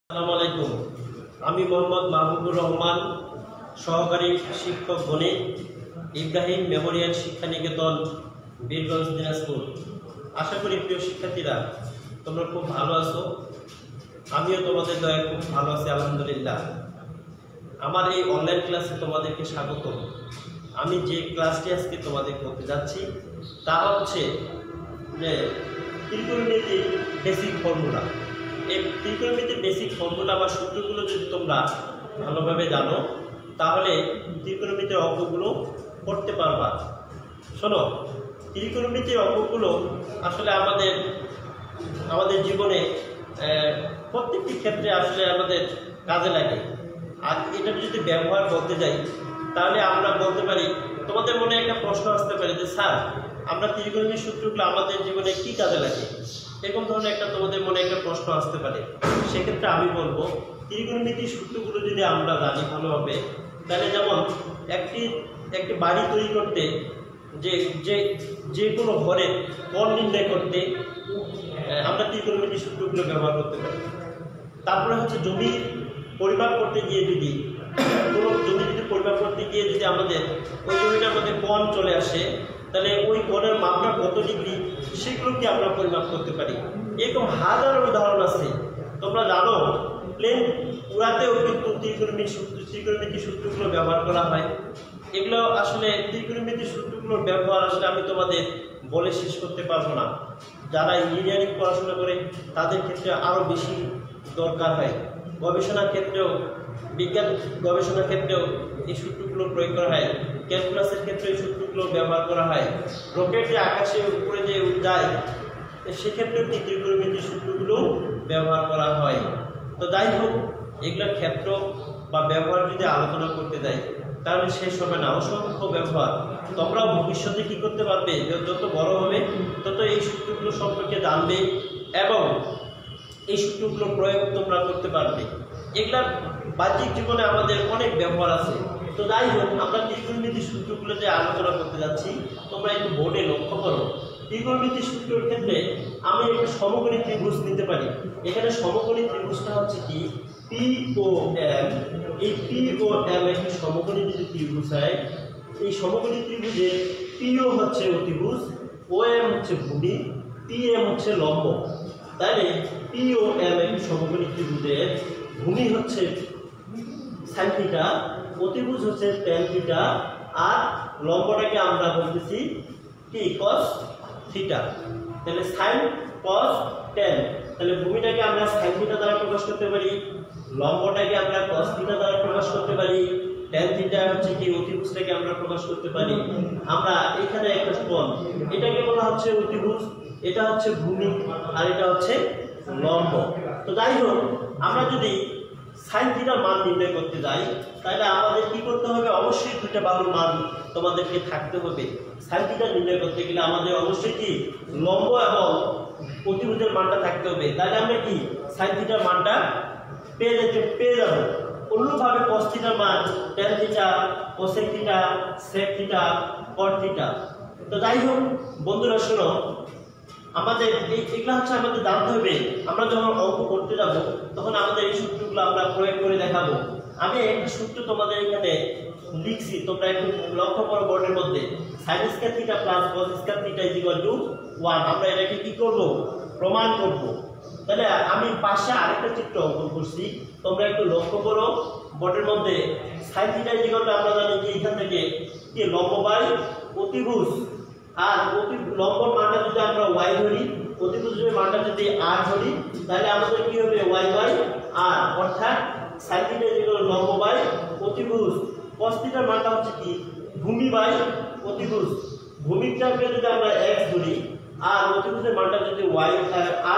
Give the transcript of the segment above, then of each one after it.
আসসালামু আলাইকুম। আমি মোহাম্মদ মাহবুবুর রহমান, সহকারী শিক্ষক গণিত, ইব্রাহিম মেমোরিয়াল শিক্ষা নিকেতন, বীরগঞ্জ, দিনাজপুর। আশা করি প্রিয় শিক্ষার্থীরা তোমরা খুব ভালো আছো। আমিও তোমাদের দয়ায় খুব ভালো আছি, আলহামদুলিল্লাহ। আমার এই অনলাইন ক্লাসে তোমাদেরকে স্বাগত। আমি যে ক্লাসটি আজকে তোমাদের করতে যাচ্ছি তা হচ্ছে যে ত্রিকোণমিতির বেসিক ফর্মুলা। এই ত্রিকোণমিতির বেসিক ফর্মুলা বা সূত্রগুলো যদি তোমরা ভালোভাবে জানো তাহলে ত্রিকোণমিতির অঙ্কগুলো করতে পারবা। শোনো, ত্রিকোণমিতির অঙ্কগুলো আসলে আমাদের জীবনে প্রত্যেকটি ক্ষেত্রে আসলে আমাদের কাজে লাগে। আর এটা যদি ব্যবহার করতে যাই তাহলে আমরা বলতে পারি, তোমাদের মনে একটা প্রশ্ন আসতে পারে যে স্যার, আমরা ত্রিকোণমিতির সূত্রগুলো আমাদের জীবনে কি কাজে লাগে, এরকম ধরনের তোমাদের মনে একটা প্রশ্ন আসতে পারে। সেক্ষেত্রে আমি বলবো, ত্রিকোণমিতির সূত্রগুলো যদি আমরা জানি ভালোভাবে, তাহলে যেমন একটি বাড়ি তৈরি করতে যে কোনো ঘরের কোণ নির্ণয় করতে আমরা ত্রিকোণমিতির সূত্রগুলো ব্যবহার করতে পারি। তারপরে হচ্ছে জমি পরিমাপ করতে গিয়ে যদি পরিমাপ করতে গিয়ে যদি আমাদের ওই জমিটার মধ্যে কোণ চলে আসে, তাহলে ওই কোণের মাপটা কত ডিগ্রি সেগুলোকে আমরা পরিমাপ করতে পারি। এরকম হাজারো উদাহরণ আছে। তোমরা জানো প্লেন উড়াতেও কিন্তু ত্রিকোণমিতির সূত্রগুলো ব্যবহার করা হয়। এগুলো আসলে ত্রিকোণমিতির সূত্রগুলোর ব্যবহার আসলে আমি তোমাদের বলে শেষ করতে পারবো না। যারা ইঞ্জিনিয়ারিং পড়াশোনা করে তাদের ক্ষেত্রে আরও বেশি দরকার হয়। গবেষণার ক্ষেত্রেও, বিজ্ঞান গবেষণার ক্ষেত্রেও এই সূত্রগুলো প্রয়োগ করা হয়। ক্যালকুলাসের ক্ষেত্রে এই সূত্রগুলো ব্যবহার করা হয়। রকেট যে আকাশে উপরে যে যায় সেক্ষেত্রেও ত্রিকোণমিতির সূত্রগুলো ব্যবহার করা হয়। তো যাই হোক, এগুলোর ক্ষেত্র বা ব্যবহার যদি আলোচনা করতে যাই তাহলে শেষ হবে না। অসংখ্য ব্যবহার। তোমরাও ভবিষ্যতে কি করতে পারবে, যত বড় হবে তত এই সূত্রগুলো সম্পর্কে জানবে এবং এই সূত্রগুলো প্রয়োগ তোমরা করতে পারবে। এগুলার বাহ্যিক জীবনে আমাদের অনেক ব্যবহার আছে। তো যাই হোক, আমরা ত্রিকোণমিতির সূত্রগুলো যে আলোচনা করতে যাচ্ছি তোমরা একটু বোর্ডে লক্ষ্য করো। ত্রিকোণমিতির সূত্রের ক্ষেত্রে আমি একটা সমকোণী ত্রিভুজ নিতে পারি। এখানে সমকোণী ত্রিভুজটা হচ্ছে কি পি ও এম। এই পি ও এম একটি সমকোণী যদি ত্রিভুজ হয়, এই সমকোণী ত্রিভুজের পিও হচ্ছে অতিভুজ, ও এম হচ্ছে ভূমি, পি এম হচ্ছে লম্ব। তাহলে পি ও এম একটি সমকোণী ত্রিভুজের ভূমি হচ্ছে সাইন থিটা, অতিভুজ হচ্ছে ট্যান থিটা, আর লম্বটাকে আমরা বলতেছি কি কস থিটা। তাহলে সাইন কস ট্যান, তাহলে ভূমিটাকে আমরা সাইন থিটা দ্বারা প্রকাশ করতে পারি, লম্বটাকে আমরা কস থিটা দ্বারা প্রকাশ করতে পারি, ট্যান থিটা হচ্ছে কি অতিভুজটাকে আমরা প্রকাশ করতে পারি। আমরা এখানে একটা কোণ, এটাকে বলা হচ্ছে অতিভুজ, এটা হচ্ছে ভূমি, আর এটা হচ্ছে লম্ব। তো যাই হোক, আমরা যদি সাইন থিটার মান নির্ণয় করতে যাই তাহলে আমাদের কি করতে হবে, অবশ্যই দুইটা বাহুর মান তোমাদেরকে থাকতে হবে। সাইন থিটা নির্ণয় করতে গেলে আমাদের অবশ্যই কি লম্ব এবং অতিভুজের মানটা থাকতে হবে। তাহলে আমরা কি সাইন থিটার মানটা পেয়ে যাব। অন্যভাবে কস থিটার মান tan theta, cosec theta, sec theta, cot theta. তো যাই হোক বন্ধুরা, শোনো, আমাদের এগুলো হচ্ছে আমাদের জানতে হবে। আমরা যখন অঙ্ক করতে যাব তখন আমাদের এই সূত্রগুলো আমরা প্রয়োগ করে দেখাবো। আমি একটা সূত্র তোমাদের এখানে লিখছি, তোমরা একটু লক্ষ্য করো বোর্ডের মধ্যে। Sine square theta plus cos square theta is equal to 1। আমরা এটাকে কি করব, প্রমাণ করব। তাহলে আমি পাশে আরেকটা চিত্র অঙ্কন করছি, তোমরা একটু লক্ষ্য করো বোর্ডের মধ্যে। Sine theta is equal to আমরা জানি যে এখান থেকে কি লম্ব বাই অতিভুজ, আর লম্বর মানটা যদি আমরা y ধরি, অতিভুজের মানটা যদি r ধরি, তাহলে আমাদের কি হবে y বাই r, অর্থাৎ sin θ ইকুয়াল লম্ব বাই অতিভুজ। cos θ মানটা হচ্ছে কি ভূমি বাই অতিভুজ। ভূমিটাকে যদি আমরা x ধরি আর অতিভুজের মানটা যদি y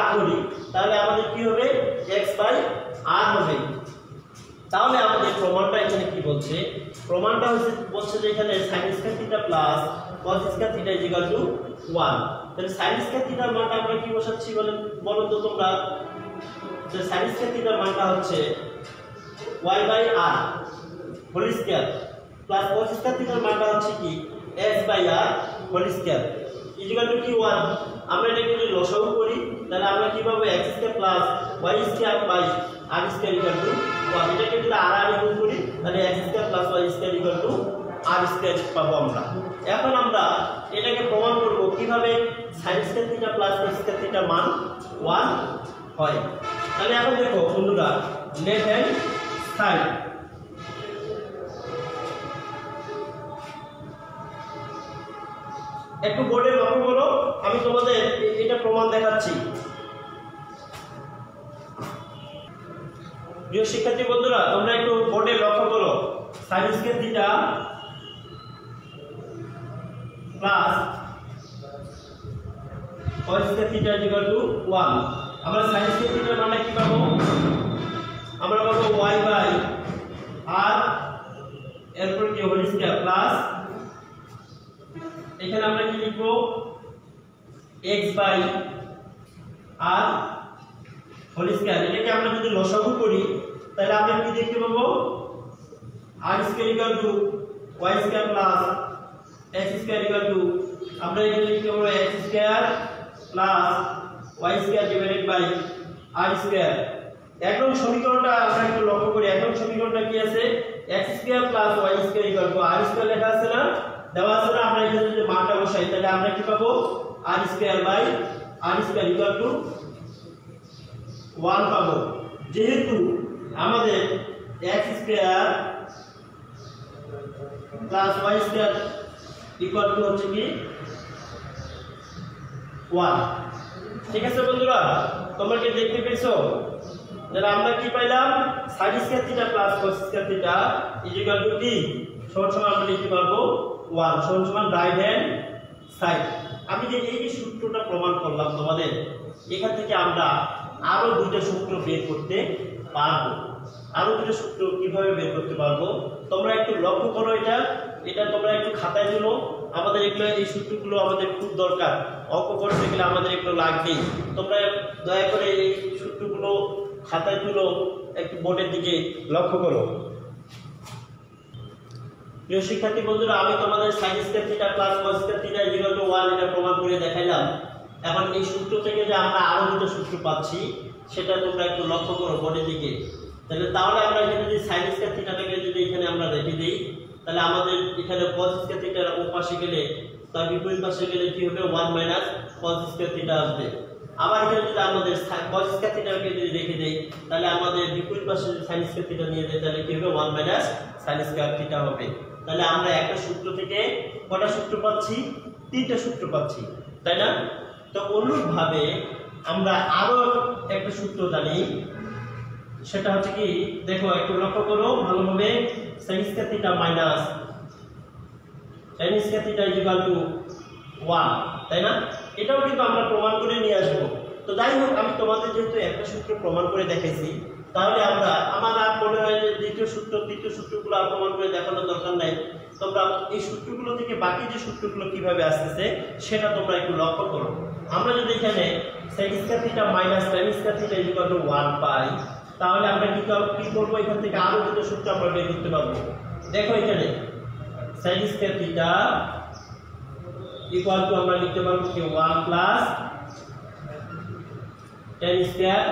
r ধরি, তাহলে আমাদের কি হবে x বাই r হবে। তাহলে আমাদের প্রমাণটা এখানে কি বলছে, প্রমাণটা বলছে যে এখানে sin square theta plus cos square theta is equal to 1। তাহলে sin স্কয়ার থিটার মানটা আমরা কি বসাচ্ছি বলো তো তোমরা, যে sin স্কয়ার থিটার মানটা হচ্ছে y by r whole square plus cos square থিটার মানটা হচ্ছে কি s by r whole square is equal to কি 1। আমরা এটাকে যদি লসাগু করি তাহলে আমরা কি পাবো x square plus y square by r square equal to 1। এটাকে যদি r গুণ করি তাহলে x square plus y square equal to r square পাবো আমরা। এখন আমরা এটাকে প্রমাণ করব কিভাবে sin square theta plus cos square theta মান 1 হয়। তাহলে এখন দেখো বন্ধুরা, লেফট হ্যান্ড সাইড একটু বোর্ডে লক্ষ্য করো, আমি তোমাদের এটা প্রমাণ দেখাচ্ছি। প্রিয় শিক্ষার্থী বন্ধুরা, তোমরা একটু বোর্ডে লক্ষ্য করো, sin square theta plus cos square theta equal to 1। আমরা sin স্কয়ার থিটার মানে কি পাবো? আমরা পাবো y বাই r এরপর কি হোল স্কয়ার প্লাস এখানে আমরা কি লিখবো x by r whole square. এটাকে আমরা যদি লসাগু করি তাহলে আমরা কি দেখতে পাবো? r square equal to y square plus x square equal to আমরা এখানে লিখতে পাবো x square plus y square divided by r square. এখন সমীকরণটা আমরা একটু লক্ষ্য করি, এখন সমীকরণটা কি আছে? x square plus y square equal to r square লেখা আছে না, দেওয়া আছে না? আমরা এখানে যদি মানটা বসাই তাহলে আমরা কি পাবো? r square by r square equal to 1 পাবো। যেহেতু আমাদের x square plus y square equal to হচ্ছে কি 1। ঠিক আছে বন্ধুরা, তোমরা কি দেখতে পেয়েছো? তাহলে আমরা কি পাইলাম? sin square theta plus cos square theta equal to কি সমান সমান আমরা লিখতে পারবো 1 সমান সমান রাইট হ্যান্ড সাইড। আমি যে এই সূত্রটা প্রমাণ করলাম তোমাদের, এখান থেকে আমরা আরো দুইটা সূত্র বের করতে পারবো। আরো দুটো সূত্র কিভাবে বের করতে পারবো তোমরা একটু লক্ষ্য করো, এটা তোমরা একটু খাতায় তুলো। আমাদের এগুলো এই সূত্রগুলো আমাদের খুব দরকার, অঙ্ক করতে গেলে আমাদের এগুলো লাগবেই। তোমরা দয়া করে এই সূত্রগুলো খাতায় তুলো, একটু বোর্ডের দিকে লক্ষ্য করো। প্রিয় শিক্ষার্থী বন্ধুরা, আমি তোমাদের sin square theta plus cos square theta equal to 1 এটা প্রমাণ করে দেখাইলাম। এখন এই সূত্র থেকে যে আমরা আরো দুটো সূত্র পাচ্ছি সেটা তোমরা একটু লক্ষ্য করো বোর্ডের দিকে। তাহলে আমরা এখানে যদি sin স্কয়ার থিটাটাকে যদি এখানে আমরা রেখে দেই তাহলে আমাদের এখানে cos স্কয়ার থিটার ও পাশে গেলে তার বিপরীত পাশে গেলে কি হবে? 1 মাইনাস cos স্কয়ার থিটা আসবে। আবার এখানে যদি আমাদের cos স্কয়ার থিটাকে যদি রেখে দেই তাহলে আমাদের বিপরীত পাশে যদি sin স্কয়ার থিটা নিয়ে যাই তাহলে কি হবে? 1 মাইনাস sin স্কয়ার থিটা হবে। তাহলে আমরা একটা সূত্র থেকে কয়টা সূত্র পাচ্ছি? তিনটা সূত্র পাচ্ছি, তাই না? তো অনুরূপভাবে আমরা আরো একটা সূত্র জানি, সেটা হচ্ছে কি দেখো, একটু লক্ষ্য করো ভালোভাবে। sin square theta minus tan square theta equal to 1, তাই না? এটাও কিন্তু আমরা প্রমাণ করে নিয়ে আসবো। তো যাই হোক, আমি তোমাদের যেহেতু একটা সূত্র প্রমাণ করে দেখাইছি, তাহলে আমার আর মনে হয় যে দ্বিতীয় সূত্র তৃতীয় সূত্রগুলো আর প্রমাণ করে দেখানোর দরকার নাই। তোমরা এই সূত্রগুলো থেকে বাকি যে সূত্রগুলো কিভাবে আসতেছে সেটা তোমরা একটু লক্ষ্য করো। আমরা যদি এখানে sin square theta minus tan square theta equal to 1 পাই, তাহলে আমরা কি করব? এখান থেকে আরো দুটো সূত্র আমরা বের করতে পারবো। দেখো এখানে sin square theta equal to আমরা লিখতে পারবো কি 1 প্লাস tan স্কয়ার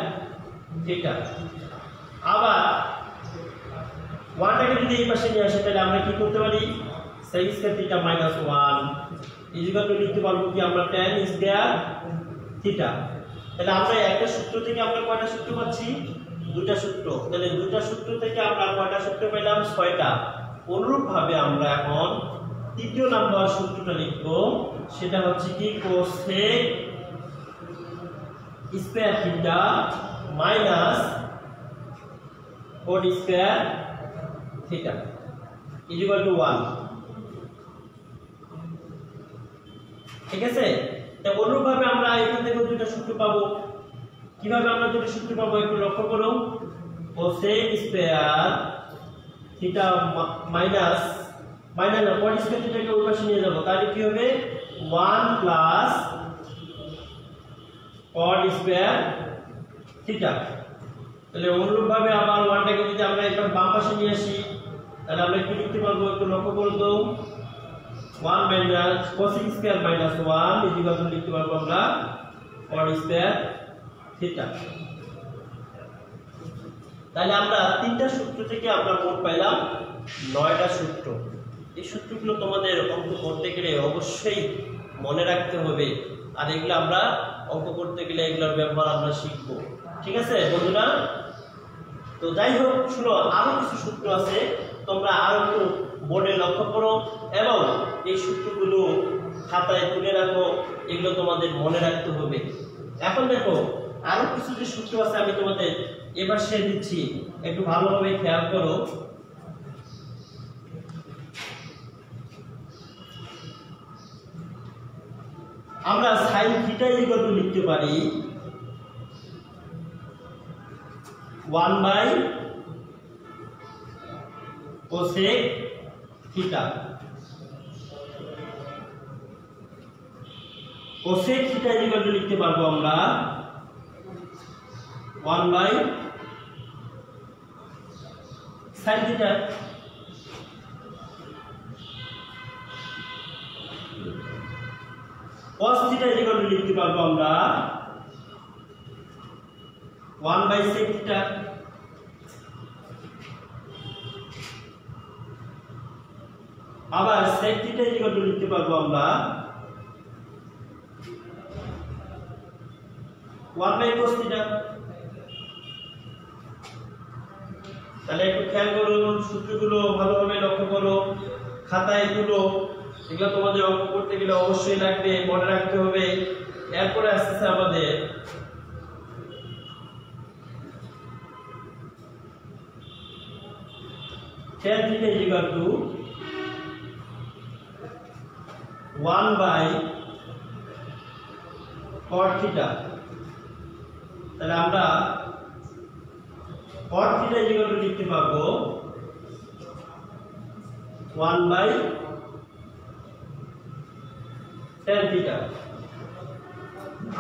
থিটা। আবার 1টাকে যদি এই পাশে নিয়ে আসি তাহলে আমরা কি করতে পারি? sin square theta minus 1 equal to লিখতে পারবো কি আমরা tan স্কয়ার থিটা। তাহলে আমরা একটা সূত্র থেকে আমরা কয়টা সূত্র পাচ্ছি? দুটো সূত্র। তাহলে দুটো সূত্র থেকে আমরা কয়টা সূত্র পেলাম? 6টা। অনুরূপভাবে আমরা এখন তৃতীয় নাম্বার সূত্রটা লিখব, সেটা হচ্ছে কি cosec square theta minus cot square theta equal to 1। ঠিক আছে? তো অনুরূপভাবে আমরা এখান থেকে দুটো সূত্র পাবো। কিভাবে আমরা দুটো সূত্র পাবো একটু লক্ষ্য করো। cosec স্কয়ার থিটা মাইনাস না cot স্কয়ার থিটাকে ওই পাশে নিয়ে যাব, তাহলে কি হবে? 1 প্লাস cot স্কয়ার থিটা। তাহলে অনুরূপভাবে আবার 1টাকে যদি আমরা একবার বাম পাশে নিয়ে আসি তাহলে আমরা কি লিখতে পারবো একটু লক্ষ্য করো তো। 1 minus cosec square minus 1 equal to লিখতে পারবো আমরা cot স্কয়ার থিটা। তাহলে আমরা তিনটা সূত্র থেকে আমরা মোট পাইলাম 9টা সূত্র। এই সূত্রগুলো তোমাদের অঙ্ক করতে গেলে অবশ্যই মনে রাখতে হবে, আর এগুলো আমরা অঙ্ক করতে গেলে এগুলোর ব্যবহার আমরা শিখবো। ঠিক আছে বন্ধুরা? তো যাই হোক, শুনো, আরো কিছু সূত্র আছে, তোমরা আরো একটু বোর্ডে লক্ষ্য করো এবং এই সূত্রগুলো খাতায় তুলে রাখো, এগুলো তোমাদের মনে রাখতে হবে। এখন দেখো আরো কিছু যে সূত্র আছে আমি তোমাদের এবার সে দিচ্ছি, একটু ভালোভাবে খেয়াল করো। আমরা sin θ ইকুয়াল টু লিখতে পারি 1 cosec θ। cosec θ ইকুয়াল টু লিখতে পারবো আমরা 1 sin θ। cos θ ইকুয়াল টু লিখতে পারবো আমরা 1 sec θ। আবার sec θ ইকুয়াল টু লিখতে পারবো আমরা 1 cos θ। তাহলে একটু খেয়াল করো, সূত্রগুলো ভালোভাবে লক্ষ্য করো, খাতায় এগুলো এগুলো তোমাদের অঙ্ক করতে গেলে অবশ্যই লাগবে, মনে রাখতে হবে। এরপরে আসছে আমাদের tan θ ইকুয়াল টু 1 cot θ। তাহলে আমরা cot θ ইকুয়াল টু লিখতে পারবো 1 tan θ।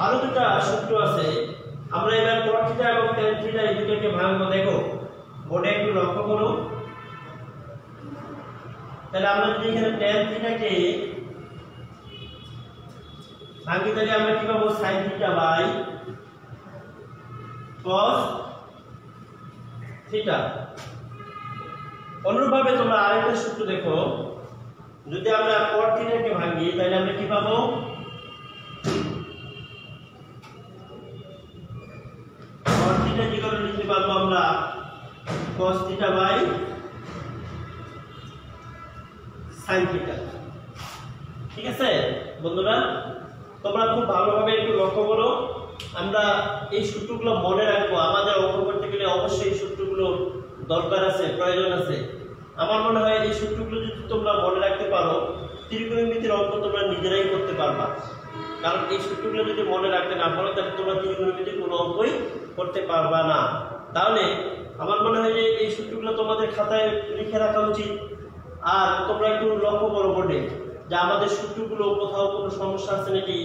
আরো দুটো সূত্র আছে, আমরা এবার cot θ এবং tan θ এই দুটোকে ভাঙবো। দেখো বোর্ডে একটু লক্ষ্য করো। তাহলে আমরা যদি এখানে tan θ কে ভাঙি, তাহলে আমরা কি পাবো sin θ বাই cos θ। অনুরূপভাবে তোমরা আরেকটা সূত্র দেখো, যদি আমরা cot θ কে ভাঙি তাহলে আমরা কি পাবো cot θ ইকুয়াল টু লিখতে পারবো আমরা cos θ বাই sin θ। ঠিক আছে বন্ধুরা? তোমরা খুব ভালোভাবে একটু লক্ষ্য করো, আমরা এই সূত্রগুলো মনে রাখবো। আমাদের অঙ্ক করতে গেলে অবশ্যই এই সূত্রগুলো দরকার আছে, প্রয়োজন আছে। আমার মনে হয় এই সূত্রগুলো যদি তোমরা মনে রাখতে পারো, ত্রিকোণমিতির অঙ্ক তোমরা নিজেরাই করতে পারবা। কারণ এই সূত্রগুলো যদি মনে রাখতে না পারো তাহলে তোমরা ত্রিকোণমিতির কোনো অঙ্কই করতে পারবা না। তাহলে আমার মনে হয় যে এই সূত্রগুলো তোমাদের খাতায় লিখে রাখা উচিত। আর তোমরা একটু লক্ষ্য করো বোর্ডে যে আমাদের সূত্রগুলো কোথাও কোনো সমস্যা আছে নাকি,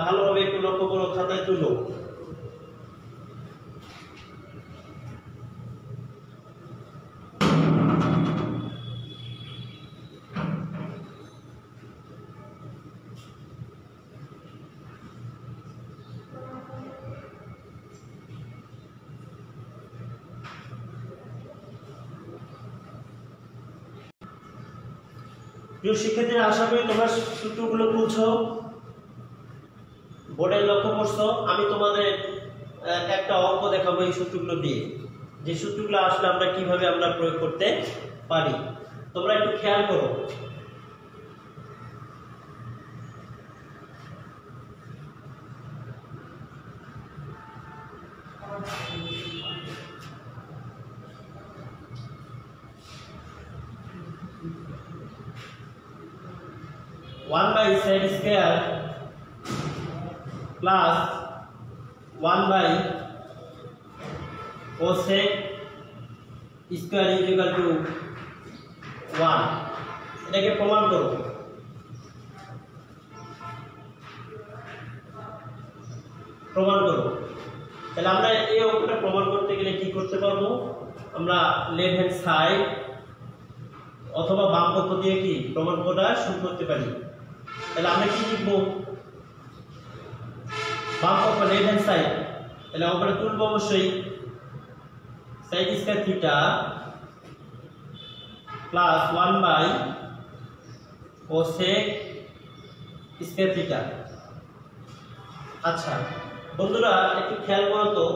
ভালোভাবে একটু লক্ষ্য করো, খাতায় তুলো। প্রিয় শিক্ষার্থীরা, আশা করি তোমরা সূত্রগুলো তুলছো, বোর্ডে লক্ষ্য করছো। আমি তোমাদের একটা অঙ্ক দেখাবো এই সূত্রগুলো দিয়ে, যে সূত্রগুলো আসলে আমরা কিভাবে আমরা প্রয়োগ করতে পারি। তোমরা একটু খেয়াল করো। One by sec square plus 1 by cosec square is equal to 1। এটাকে প্রমাণ করো। প্রমাণ করো। তাহলে আমরা এই অঙ্কটা প্রমাণ করতে গেলে কি করতে পারবো? আমরা লেফট হ্যান্ড সাইড অথবা বাম পক্ষ দিয়ে কি প্রমাণটা শুরু করতে পারি। তাহলে আমরা কি লিখব, বাম পক্ষ লেফট হ্যান্ড সাইড, তাহলে আমরা তুলব অবশ্যই side square theta plus 1 by cosec square theta. আচ্ছা বন্ধুরা একটু খেয়াল করো তো,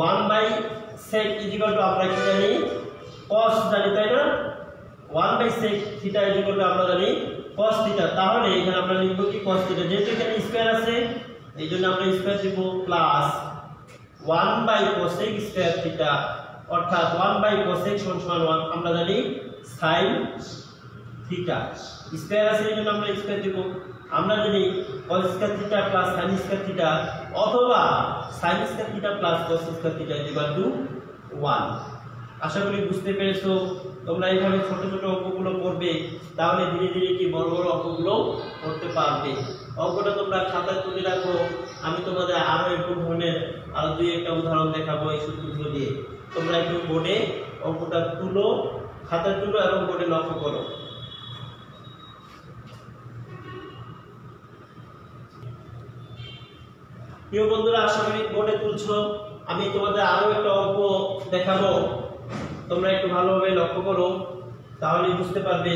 1 বাই সেক ইকুয়াল টু আমরা কি জানি cos জানি, তাই না? 1 by sec theta equal to আমরা জানি cos থিটা। তাহলে এখানে আমরা লিখব কি cos থিটা, যেহেতু এখানে স্কয়ার আছে এই জন্য আমরা স্কয়ার দেব plus 1 by cosec square theta, অর্থাৎ 1 বাই কোসেক সমান 1 আমরা জানি sin থিটা। স্কয়ার আছে এই জন্য আমরা স্কয়ার দেব। আমরা জানি cos square theta plus sin square theta অথবা sin square theta plus cos square theta equal to 1। আশা করি বুঝতে পেরেছো। তোমরা এইভাবে ছোট ছোট অঙ্কগুলো করবে, তাহলে ধীরে ধীরে কি বড় বড় অঙ্কগুলো করতে পারবে। অঙ্কটা তোমরা খাতায় তুলে রাখো, আমি তোমাদের আরো একটু ধরনের আরো দুই একটা উদাহরণ দেখাবো এই সূত্রগুলো দিয়ে। তোমরা একটু বোর্ডে অঙ্কটা তুলো, খাতায় তুলো এবং বোর্ডে লক্ষ্য করো। প্রিয় বন্ধুরা আশা করি বোর্ডে তুলছো। আমি তোমাদের আরো একটা অঙ্ক দেখাবো, তোমরা একটু ভালোভাবে লক্ষ্য করো, তাহলে বুঝতে পারবে।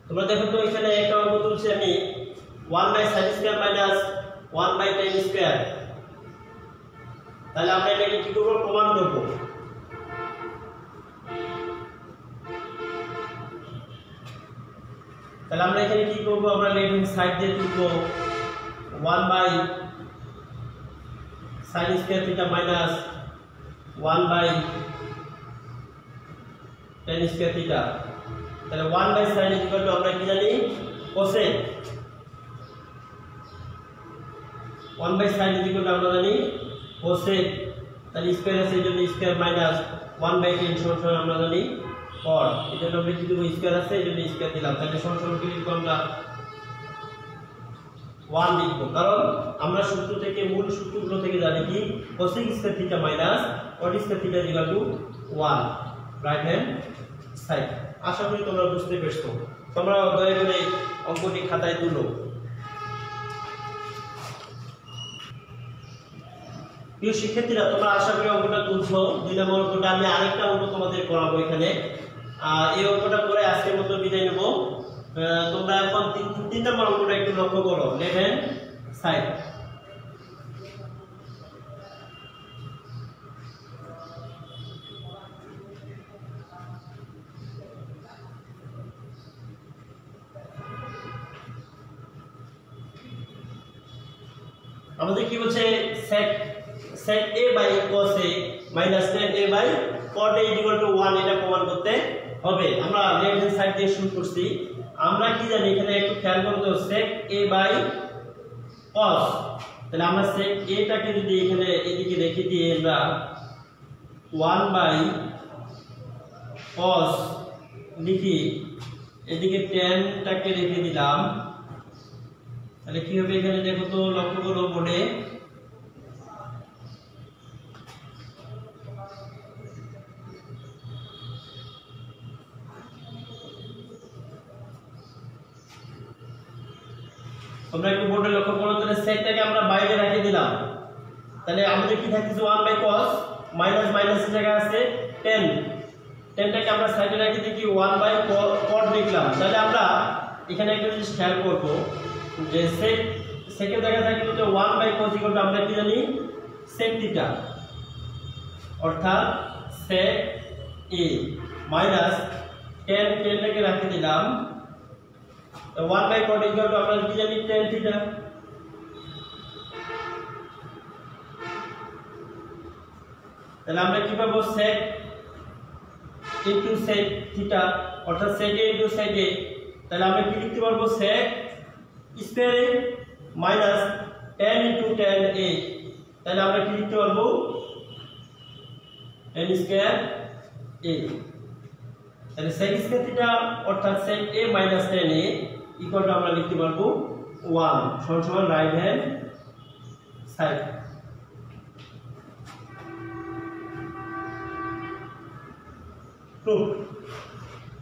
তোমরা দেখো তো এখানে একটা অঙ্ক তুলছি আমি 1 by sin square minus 1 by tan square. তাহলে আমরা এটাকে কি করব, প্রমাণ করব। তাহলে আমরা এখানে কি করব, আমরা লেফট হ্যান্ড সাইড দিয়ে তুলব 1 by sin square theta minus 1 by tan square theta. তাহলে 1 বাই sin ইকুয়াল টু আমরা কি জানি cosec, 1 by sin equal to আমরা জানি কোসেক। তাহলে স্কয়ার আছে এই জন্য স্কয়ার মাইনাস 1 বাই tan সমান আমরা জানি cot, এই জন্য আমরা কি দেব, স্কয়ার আছে এই জন্য স্কয়ার দিলাম। তাহলে সমান কি লিখব, আমরা 1 লিখব, কারণ আমরা সূত্র থেকে মূল সূত্রগুলো থেকে জানি কি cosec square theta minus cot square theta equal to 1 right hand side. আশা করি তোমরা বুঝতে পেরেছো। তোমরা দয়া করে অঙ্কটি খাতায় তুলো। প্রিয় শিক্ষার্থীরা তোমরা আশা করি অঙ্কটা তুলছো। 2 নম্বর অঙ্কটা আমি আরেকটা অঙ্ক তোমাদের করাবো এখানে। এই অঙ্কটা করে আজকের মতো বিদায় নেব। তোমরা এখন 3 নম্বর অঙ্কটা একটু লক্ষ্য করো, লেফট হ্যান্ড সাইড। আমাদের কি বলছে, sec a by cos a minus tan a by cot a equal to 1 এটা প্রমাণ করতে হবে। আমরা লেফট হ্যান্ড সাইড দিয়ে শুরু করছি। আমরা কি জানি এখানে একটু খেয়াল করো তো, sec a বাই cos, তাহলে আমরা sec a টাকে যদি এখানে এদিকে রেখে দিই, আমরা 1 বাই cos লিখি, এদিকে tan টাকে রেখে দিলাম, তাহলে কি হবে এখানে দেখো তো, লক্ষ্য করো বোর্ডে, তোমরা একটু বোর্ডে লক্ষ্য করো। তাহলে সেকটাকে আমরা বাইরে রেখে দিলাম, তাহলে আমাদের কি থাকছে 1 বাই cos মাইনাস মাইনাস জায়গা আছে tan, tanটাকে আমরা সাইডে রেখে দিই কি 1 বাই cot লিখলাম। তাহলে আমরা এখানে একটা জিনিস খেয়াল করব যে সেকের জায়গা থাকে তো 1 বাই cos ইকুয়াল টু আমরা কি জানি sec থিটা, অর্থাৎ sec a মাইনাস tanটাকে রেখে দিলাম 1 বাই cot ইকুয়াল টু আমরা কি জানি tan থিটা। তাহলে আমরা কি পাবো sec ইনটু sec থিটা অর্থাৎ sec a into sec a। তাহলে আমরা কি লিখতে পারবো sec square a minus tan into tan a। তাহলে আমরা কি লিখতে পারবো tan স্কয়ার a। তাহলে sec স্কয়ার থিটা অর্থাৎ sec a minus tan a equal to আমরা লিখতে পারবো 1 সমান রাইট হ্যান্ড সাইড।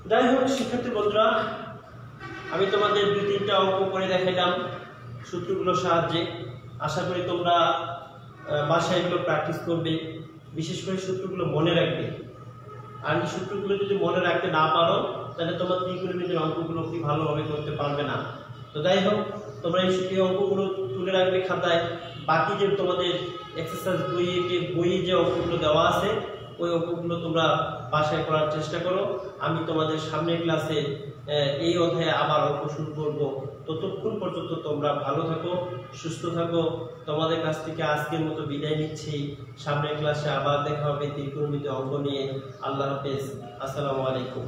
যাই হোক শিক্ষার্থী বন্ধুরা, আমি তোমাদের 2-3টা অঙ্ক করে দেখাইলাম সূত্রগুলোর সাহায্যে। আশা করি তোমরা বাসায় এগুলো প্র্যাকটিস করবে, বিশেষ করে সূত্রগুলো মনে রাখবে। আর এই সূত্রগুলো যদি মনে রাখতে না পারো তাহলে তোমার ত্রিকোণমিতির অঙ্কগুলো কি ভালোভাবে করতে পারবে না। তো যাই হোক, তোমরা এই অঙ্কগুলো তুলে রাখবে খাতায়। বাকি যে তোমাদের এক্সারসাইজ বইয়ে যে অঙ্কগুলো দেওয়া আছে ওই অঙ্কগুলো তোমরা বাসায় করার চেষ্টা করো। আমি তোমাদের সামনের ক্লাসে এই অধ্যায়ে আবার অঙ্ক শুরু করব। ততক্ষণ পর্যন্ত তোমরা ভালো থাকো, সুস্থ থাকো। তোমাদের কাছ থেকে আজকের মতো বিদায় নিচ্ছি। সামনের ক্লাসে আবার দেখা হবে ত্রিকোণমিতি অঙ্ক নিয়ে। আল্লাহ হাফেজ, আসসালামু আলাইকুম।